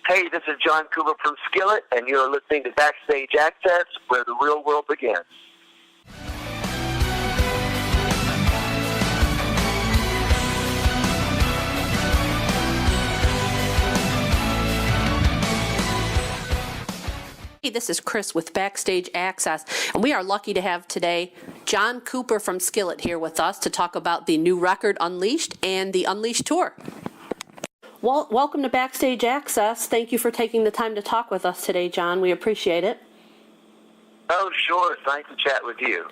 Hey, this is John Cooper from Skillet, and you're listening to Backstage Access, where the real world begins. Hey, this is Chris with Backstage Access, and we are lucky to have today John Cooper from Skillet here with us to talk about the new record Unleashed and the Unleashed tour. Well, welcome to Backstage Access. Thank you for taking the time to talk with us today, John. We appreciate it. Oh, sure. It's nice to chat with you.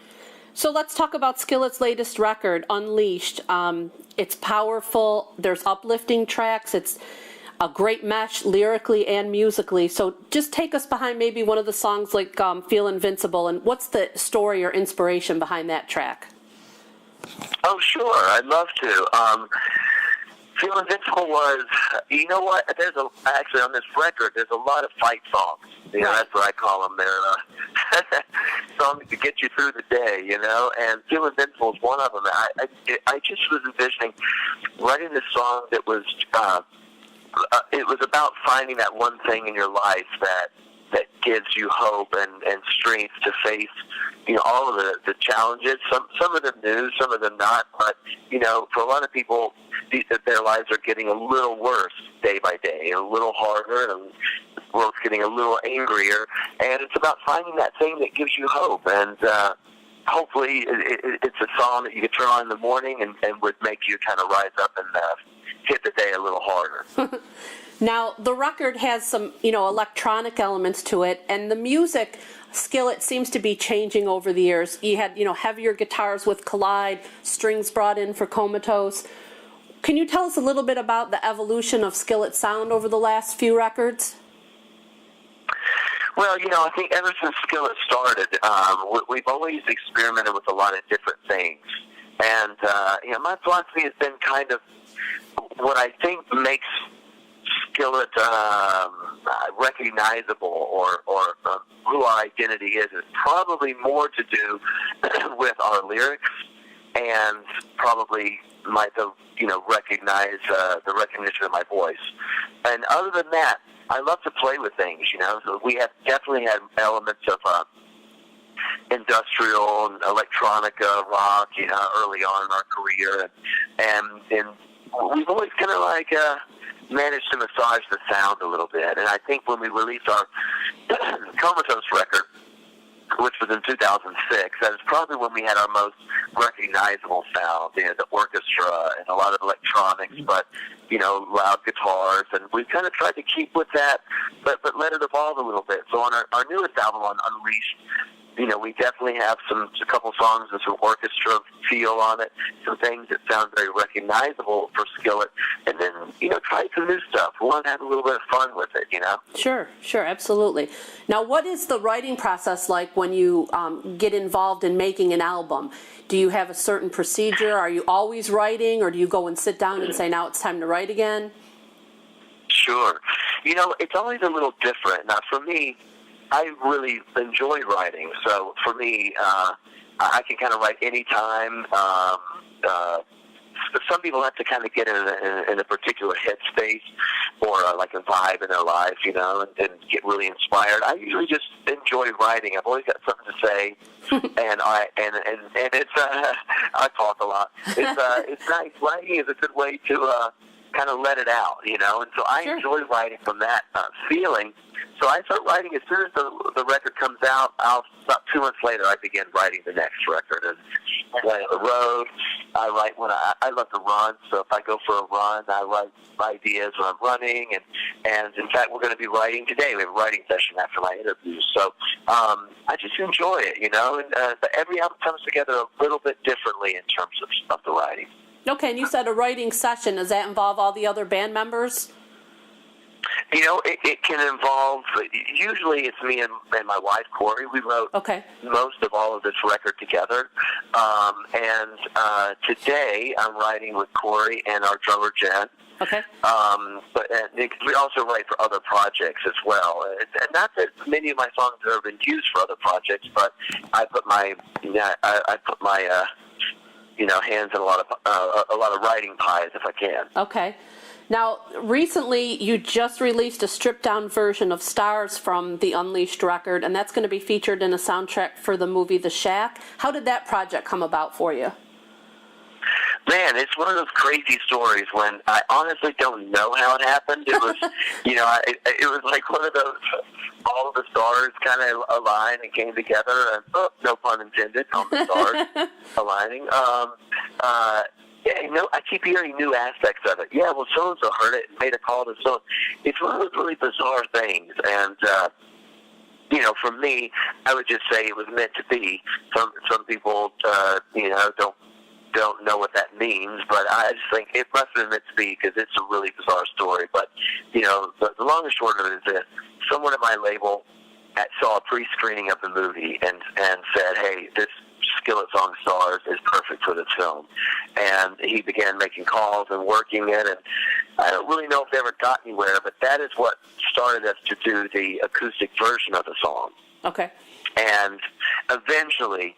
So let's talk about Skillet's latest record, Unleashed. It's powerful. There's uplifting tracks. It's a great mesh lyrically and musically. So just take us behind maybe one of the songs like Feel Invincible, and what's the story or inspiration behind that track? Oh, sure. I'd love to. Feel Invincible was, you know what, actually on this record, there's a lot of fight songs. You know, that's what I call them. They're songs to get you through the day, you know, and Feel Invincible is one of them. I just was envisioning writing this song that was, it was about finding that one thing in your life that gives you hope and strength to face, you know, all of the challenges. Some of them new, some of them not. But, you know, for a lot of people, their lives are getting a little worse day by day, a little harder, and the world's getting a little angrier. And it's about finding that thing that gives you hope. And hopefully it's a song that you can turn on in the morning and would make you kind of rise up and hit the day a little harder. Now, the record has some, you know, electronic elements to it, and the music, Skillet, seems to be changing over the years. You had, you know, heavier guitars with Collide, strings brought in for Comatose. Can you tell us a little bit about the evolution of Skillet's sound over the last few records? Well, you know, I think ever since Skillet started, we've always experimented with a lot of different things. And, you know, my philosophy has been kind of what I think makes Skillet recognizable or who our identity is probably more to do with our lyrics and probably recognize the recognition of my voice. And other than that, I love to play with things, you know. So we have definitely had elements of industrial and electronica rock, you know, early on in our career, and we've always kind of like managed to massage the sound a little bit. And I think when we released our Comatose record, which was in 2006, that is probably when we had our most recognizable sound, you know, the orchestra and a lot of electronics, but, you know, loud guitars. And we kind of tried to keep with that, but let it evolve a little bit. So on our newest album, on Unleashed, you know, we definitely have a couple songs with some orchestra feel on it, some things that sound very recognizable for Skillet, and then, you know, try some new stuff. We want to have a little bit of fun with it, you know? Sure, absolutely. Now, what is the writing process like when you get involved in making an album? Do you have a certain procedure? Are you always writing, or do you go and sit down and say, now it's time to write again? Sure. You know, it's always a little different. Now, for me, I really enjoy writing, so for me, I can kind of write anytime. Some people have to kind of get in a particular headspace or like a vibe in their life, you know, and get really inspired. I usually just enjoy writing. I've always got something to say, and it's I talk a lot. It's nice. Writing is a good way to kind of let it out, you know, and so I enjoy writing from that feeling. So I start writing as soon as the record comes out. About 2 months later, I begin writing the next record. And when on the road, I write when I love to run. So if I go for a run, I write ideas when I'm running. And in fact, we're going to be writing today. We have a writing session after my interview. So I just enjoy it, you know. And but every album comes together a little bit differently in terms of the writing. Okay, and you said a writing session. Does that involve all the other band members? You know, it can involve, usually it's me and my wife, Corey. We wrote most of all of this record together. And today I'm writing with Corey and our drummer, Jen. Okay. But we also write for other projects as well. And not that many of my songs have ever been used for other projects, but I put my hands in a lot of writing pies if I can. Okay. Now, recently, you just released a stripped-down version of Stars from the Unleashed record, and that's going to be featured in a soundtrack for the movie The Shack. How did that project come about for you? Man, it's one of those crazy stories when I honestly don't know how it happened. It was, it was like one of those, all of the stars kind of aligned and came together, and no pun intended on the stars aligning. I keep hearing new aspects of it. Yeah, well, so-and-so heard it and made a call to so. It's one of those really bizarre things, and for me, I would just say it was meant to be. Some people, don't know what that means, but I just think it must have been meant to be because it's a really bizarre story. But, the long and short of it is this. Someone at my label saw a pre-screening of the movie and said, hey, this Skillet song Stars is perfect for this film. And he began making calls and working it, and I don't really know if they ever got anywhere, but that is what started us to do the acoustic version of the song. Okay. And eventually,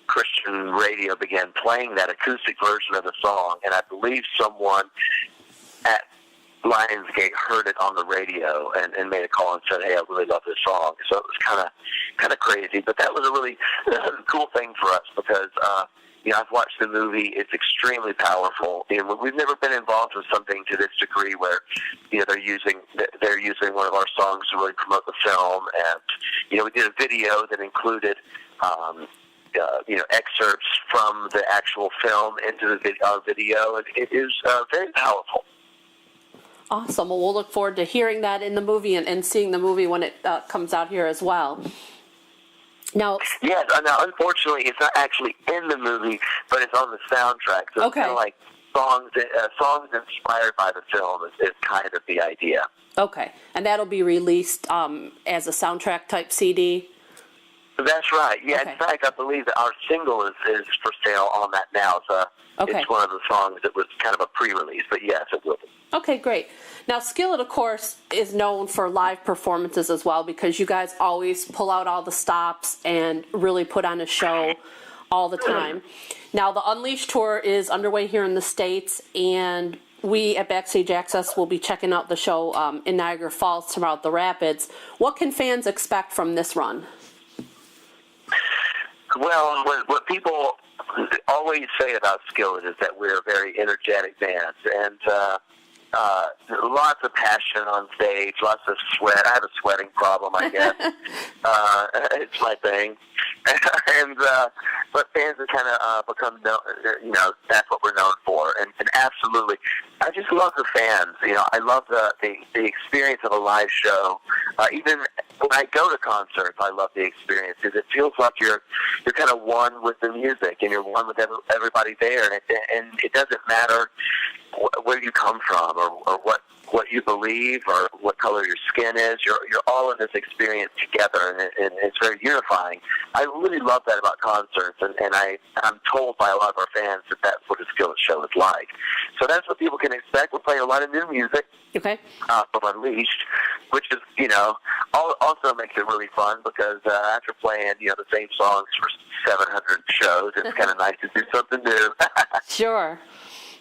Christian radio began playing that acoustic version of the song, and I believe someone at Lionsgate heard it on the radio and made a call and said, hey, I really love this song. So it was kind of crazy, but that was a really cool thing for us because, I've watched the movie. It's extremely powerful. We've never been involved with something to this degree where, they're using one of our songs to really promote the film. And, we did a video that included, excerpts from the actual film into the video. And it is very powerful. Awesome. Well, we'll look forward to hearing that in the movie and seeing the movie when it comes out here as well. Now, yes. Now, unfortunately, it's not actually in the movie, but it's on the soundtrack. So it's kind of like songs inspired by the film is kind of the idea. Okay, and that'll be released as a soundtrack type CD. That's right. Yeah. Okay. In fact, I believe that our single is for sale on that now. So it's one of the songs that was kind of a pre-release, but yes, it will be. Okay, great. Now, Skillet, of course, is known for live performances as well because you guys always pull out all the stops and really put on a show all the time. Now, the Unleashed tour is underway here in the States, and we at BackstageAxxess will be checking out the show in Niagara Falls throughout the Rapids. What can fans expect from this run? Well, what people always say about Skillet is that we're a very energetic band, and lots of passion on stage, lots of sweat. I have a sweating problem, I guess. It's my thing. But fans have kind of become known, that's what we're known for. And absolutely, I just love the fans. I love the experience of a live show. Even when I go to concerts, I love the experience because it feels like you're kind of one with the music and you're one with everybody there. And it doesn't matter where you come from or what you believe or what color your skin is. You're all in this experience together, and it's very unifying. I really love that about concerts, and I'm told by a lot of our fans that that's what a Skillet show is like. So that's what people can expect. We're playing a lot of new music from Unleashed, which is, also makes it really fun because after playing, the same songs for 700 shows, it's kind of nice to do something new. Sure.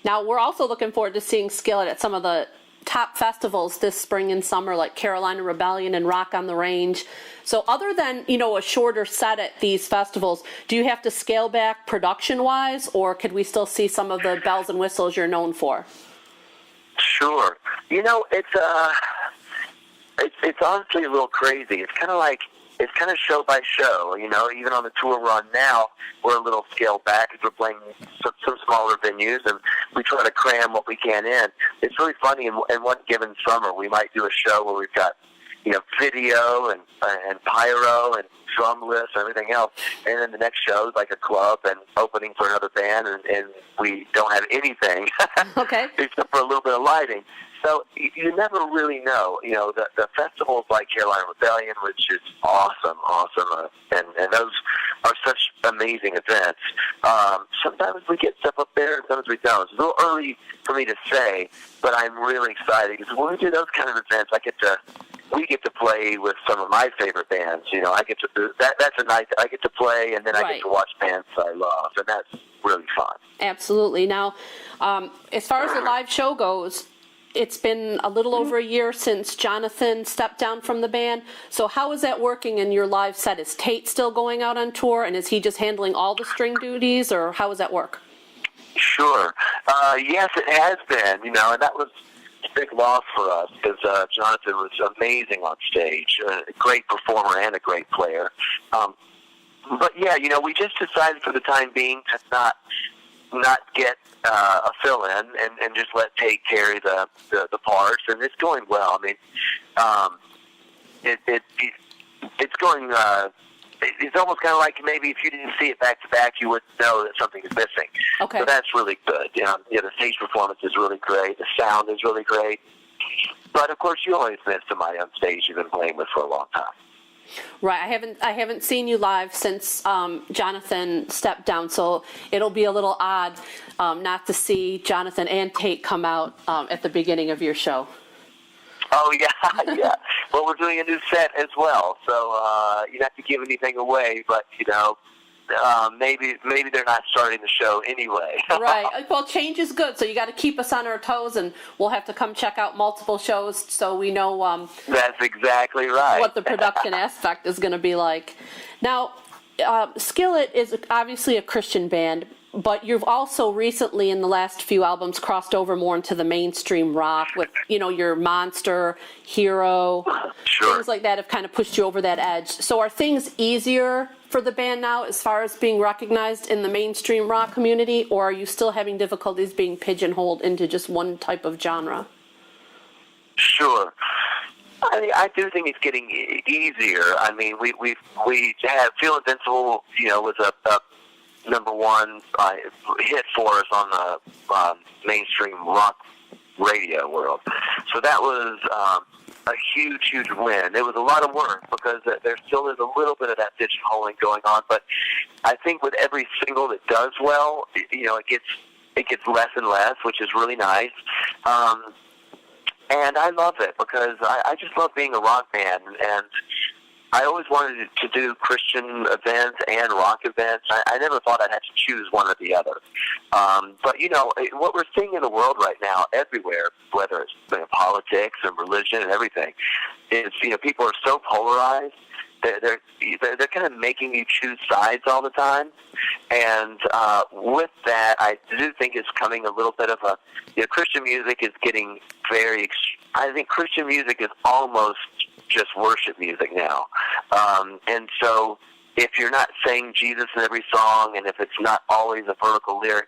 Now, we're also looking forward to seeing Skillet at some of the top festivals this spring and summer, like Carolina Rebellion and Rock on the Range. So other than, a shorter set at these festivals, do you have to scale back production-wise, or could we still see some of the bells and whistles you're known for? Sure. It's honestly a little crazy. It's kind of show by show, even on the tour we're on now, we're a little scaled back because we're playing some smaller venues, and we try to cram what we can in. It's really funny, in one given summer, we might do a show where we've got, video and pyro and drum list and everything else, and then the next show is like a club and opening for another band, and we don't have anything except for a little bit of lighting. So you never really know. The festivals like Carolina Rebellion, which is awesome, and those are such amazing events. Sometimes we get stuff up there, and sometimes we don't. It's a little early for me to say, but I'm really excited because when we do those kind of events, I get to we get to play with some of my favorite bands. You know, I get to that's a night that I get to play, and then I get to watch bands I love, and that's really fun. Absolutely. Now, as far as the live show goes, it's been a little over a year since Jonathan stepped down from the band. So how is that working in your live set? Is Tate still going out on tour, and is he just handling all the string duties, or how does that work? Sure. Yes, it has been, you know, and that was a big loss for us because Jonathan was amazing on stage, a great performer and a great player. But yeah, you know, we just decided for the time being to not get a fill-in and just let Tate carry the parts, and it's going well. I mean, it's going. It's almost kind of like maybe if you didn't see it back to back, you wouldn't know that something is missing. Okay. So that's really good. Yeah, the stage performance is really great. The sound is really great. But of course, you always miss somebody on stage you've been playing with for a long time. Right. I haven't seen you live since Jonathan stepped down, so it'll be a little odd not to see Jonathan and Tate come out at the beginning of your show. Oh, yeah, yeah. Well, we're doing a new set as well, so you don't have to give anything away, but, you know, maybe they're not starting the show anyway. Right. Well, change is good, so you got to keep us on our toes, and we'll have to come check out multiple shows so we know that's exactly right. What the production aspect is going to be like. Now, Skillet is obviously a Christian band, but you've also recently, in the last few albums, crossed over more into the mainstream rock with, you know, your Monster, Hero, sure. Things like that have kind of pushed you over that edge. So are things easier for the band now as far as being recognized in the mainstream rock community, or are you still having difficulties being pigeonholed into just one type of genre? Sure. I do think it's getting easier. I mean, we have Feel Invincible, you know, was a #1 hit for us on the mainstream rock radio world. So that was a huge win. It was a lot of work because there still is a little bit of that pigeonholing going on. But I think with every single that does well, you know, it gets less and less, which is really nice. And I love it because I just love being a rock band, and I always wanted to do Christian events and rock events. I never thought I'd have to choose one or the other. But, you know, what we're seeing in the world right now, everywhere, whether it's politics and religion and everything, is, you know, people are so polarized. They're kind of making you choose sides all the time. And with that, I do think it's coming a little bit of a, you know, Christian music is getting I think Christian music is almost just worship music now. And so if you're not saying Jesus in every song, and if it's not always a vertical lyric,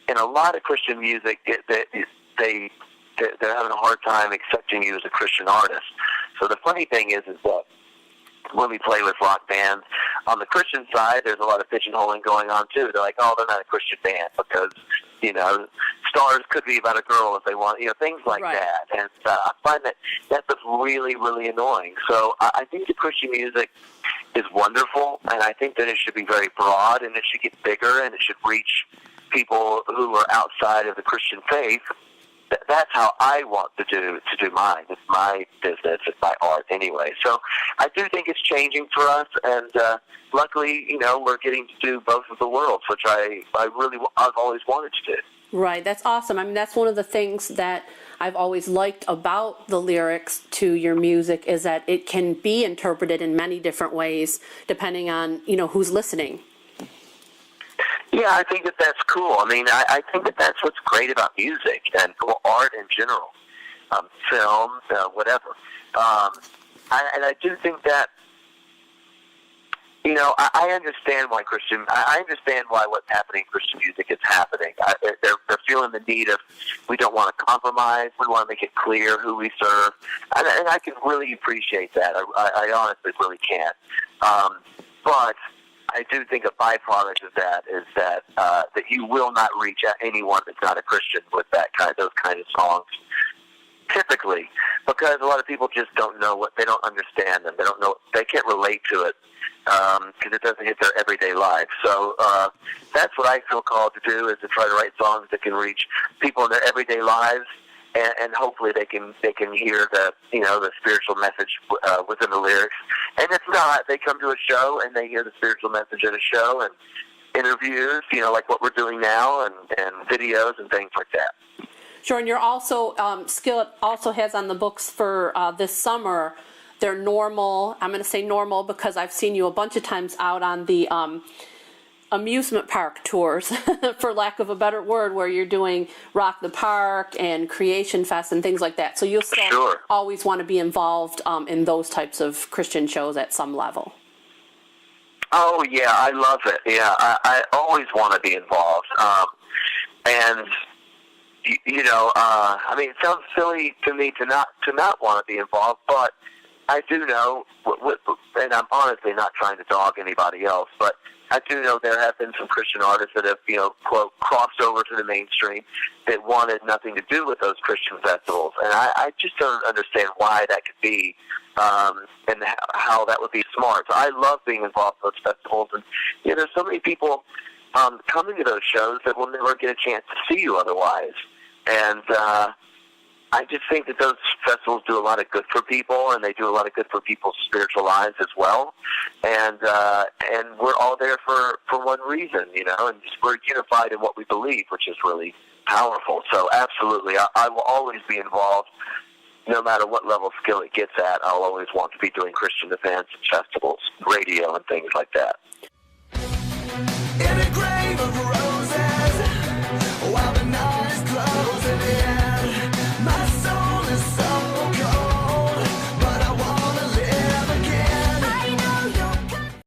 in a lot of Christian music, they're having a hard time accepting you as a Christian artist. So the funny thing is that when we play with rock bands, on the Christian side, there's a lot of pigeonholing going on too. They're like, oh, they're not a Christian band because, you know, Stars could be about a girl if they want, you know, things like that. And I find that's really, really annoying. So I think the Christian music is wonderful, and I think that it should be very broad, and it should get bigger, and it should reach people who are outside of the Christian faith. That's how I want to do mine. It's my business. It's my art anyway. So I do think it's changing for us, and luckily, you know, we're getting to do both of the worlds, which I've always wanted to do. Right. That's awesome. I mean, that's one of the things that I've always liked about the lyrics to your music is that it can be interpreted in many different ways depending on, you know, who's listening. Yeah, I think that's cool. I mean, I think that's what's great about music and art in general, film, whatever. And I do think that, you know, I understand why what's happening in Christian music is happening. They're feeling the need of, we don't want to compromise. We want to make it clear who we serve, and I can really appreciate that. I honestly really can. But I do think a byproduct of that is that you will not reach anyone that's not a Christian with those kind of songs. Typically, because a lot of people just don't know they don't understand them. They can't relate to it because it doesn't hit their everyday life. So that's what I feel called to do, is to try to write songs that can reach people in their everyday lives and hopefully they can hear the the spiritual message within the lyrics. And if not, they come to a show and they hear the spiritual message at a show and interviews, like what we're doing now, and videos and things like that. Sure, and you're also, Skillet also has on the books for this summer, their normal, I'm going to say normal because I've seen you a bunch of times out on the amusement park tours, for lack of a better word, where you're doing Rock the Park and Creation Fest and things like that. So you'll still always want to be involved in those types of Christian shows at some level. Oh, yeah, I love it. Yeah, I always want to be involved. And I mean, it sounds silly to me to not want to be involved, but I do know, and I'm honestly not trying to dog anybody else, but I do know there have been some Christian artists that have, quote, crossed over to the mainstream that wanted nothing to do with those Christian festivals, and I just don't understand why that could be, and how that would be smart. So I love being involved in those festivals, and there's so many people coming to those shows that will never get a chance to see you otherwise. And I just think that those festivals do a lot of good for people, and they do a lot of good for people's spiritual lives as well. And we're all there for one reason, and we're unified in what we believe, which is really powerful. So absolutely, I will always be involved. No matter what level Skillet gets at, I'll always want to be doing Christian events and festivals, radio, and things like that.